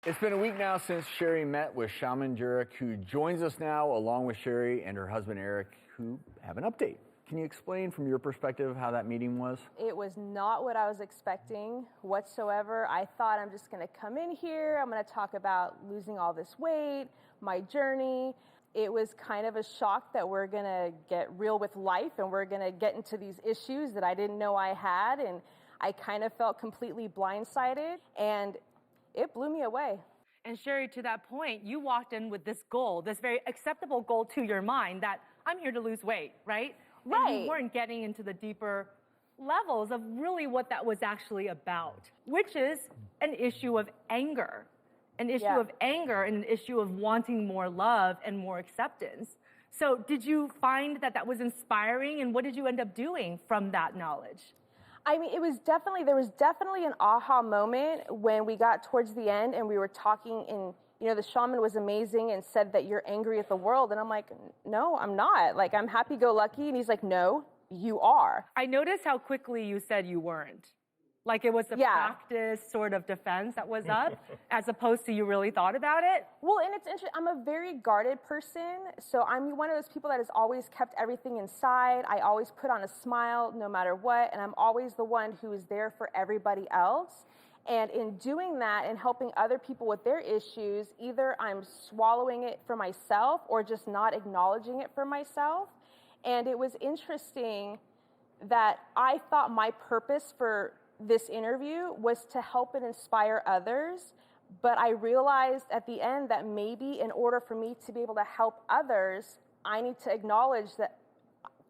It's been a week now since Sheri met with Shaman Durek, who joins us now along with Sheri and her husband Eric, who have an update. Can you explain from your perspective how that meeting was? It was not what I was expecting whatsoever. I thought I'm just gonna come in here, I'm gonna talk about losing all this weight, my journey. It was kind of a shock that we're gonna get real with life and we're gonna get into these issues that I didn't know I had, and I kind of felt completely blindsided, and it blew me away. And Sheri, to that point, you walked in with this goal, this very acceptable goal to your mind that I'm here to lose weight, right? Right. And you weren't getting into the deeper levels of really what that was actually about, which is an issue of anger, an issue of anger and an issue of wanting more love and more acceptance. So did you find that that was inspiring, and what did you end up doing from that knowledge? I mean, there was definitely an aha moment when we got towards the end and we were talking, and the shaman was amazing and said that you're angry at the world. And I'm like, no, I'm not. Like, I'm happy-go-lucky. And he's like, no, you are. I noticed how quickly you said you weren't. Like it was a practice sort of defense that was up, as opposed to you really thought about it. Well, and it's interesting. I'm a very guarded person. So I'm one of those people that has always kept everything inside. I always put on a smile no matter what. And I'm always the one who is there for everybody else. And in doing that and helping other people with their issues, either I'm swallowing it for myself or just not acknowledging it for myself. And it was interesting that I thought my purpose for this interview was to help and inspire others, but I realized at the end that maybe in order for me to be able to help others, I need to acknowledge that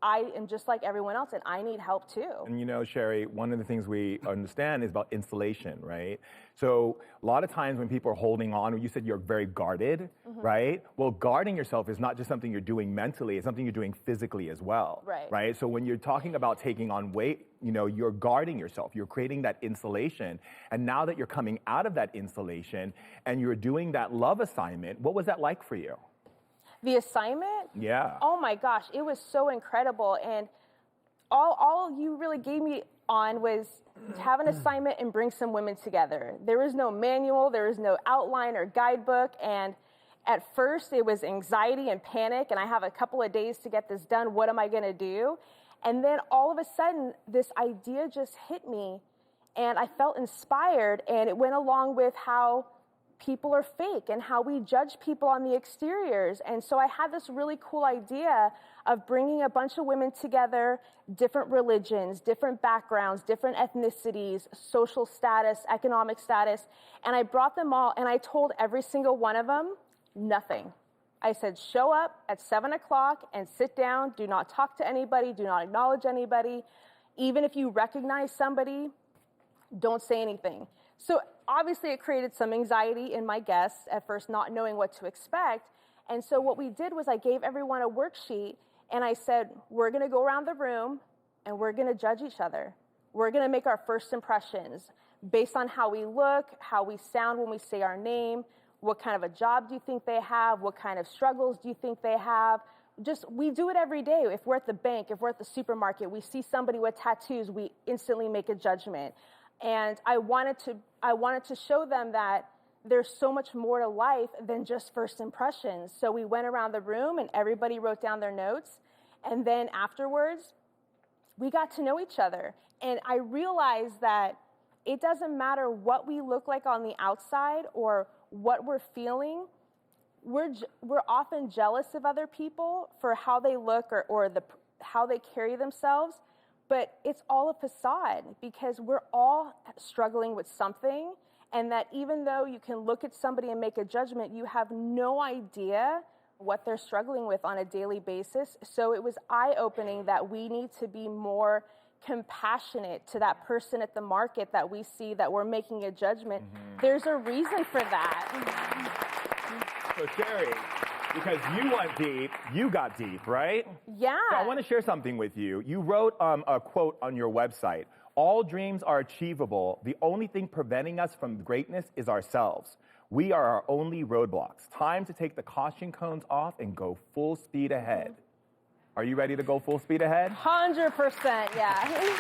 I am just like everyone else and I need help too. And Sheri, one of the things we understand is about insulation, right? So a lot of times when people are holding on, you said you're very guarded, right? Well, guarding yourself is not just something you're doing mentally, it's something you're doing physically as well, right? So when you're talking about taking on weight, you're guarding yourself, you're creating that insulation. And now that you're coming out of that insulation and you're doing that love assignment, what was that like for you? The assignment? Yeah. Oh my gosh, it was so incredible. And all you really gave me on was have an assignment and bring some women together. There was no manual, there was no outline or guidebook. And at first it was anxiety and panic, and I have a couple of days to get this done. What am I gonna do? And then all of a sudden, this idea just hit me, and I felt inspired, and it went along with how people are fake and how we judge people on the exteriors. And so I had this really cool idea of bringing a bunch of women together, different religions, different backgrounds, different ethnicities, social status, economic status, and I brought them all, and I told every single one of them, nothing. I said, show up at 7 o'clock and sit down. Do not talk to anybody. Do not acknowledge anybody. Even if you recognize somebody, don't say anything. So obviously it created some anxiety in my guests at first, not knowing what to expect. And so what we did was I gave everyone a worksheet, and I said, we're going to go around the room and we're going to judge each other. We're going to make our first impressions based on how we look, how we sound when we say our name. What kind of a job do you think they have? What kind of struggles do you think they have? We do it every day. If we're at the bank, if we're at the supermarket, we see somebody with tattoos, we instantly make a judgment. And I wanted to show them that there's so much more to life than just first impressions. So we went around the room and everybody wrote down their notes. And then afterwards, we got to know each other. And I realized that it doesn't matter what we look like on the outside or what we're feeling. We're often jealous of other people for how they look or how they carry themselves. But it's all a facade, because we're all struggling with something, and that even though you can look at somebody and make a judgment, you have no idea what they're struggling with on a daily basis. So it was eye-opening that we need to be more compassionate to that person at the market that we see that we're making a judgment. There's a reason for that. So Sheri, because you went deep, you got deep, right? Yeah. So I want to share something with you. You wrote a quote on your website. All dreams are achievable. The only thing preventing us from greatness is ourselves. We are our only roadblocks. Time to take the caution cones off and go full speed ahead. Are you ready to go full speed ahead? 100%, yeah.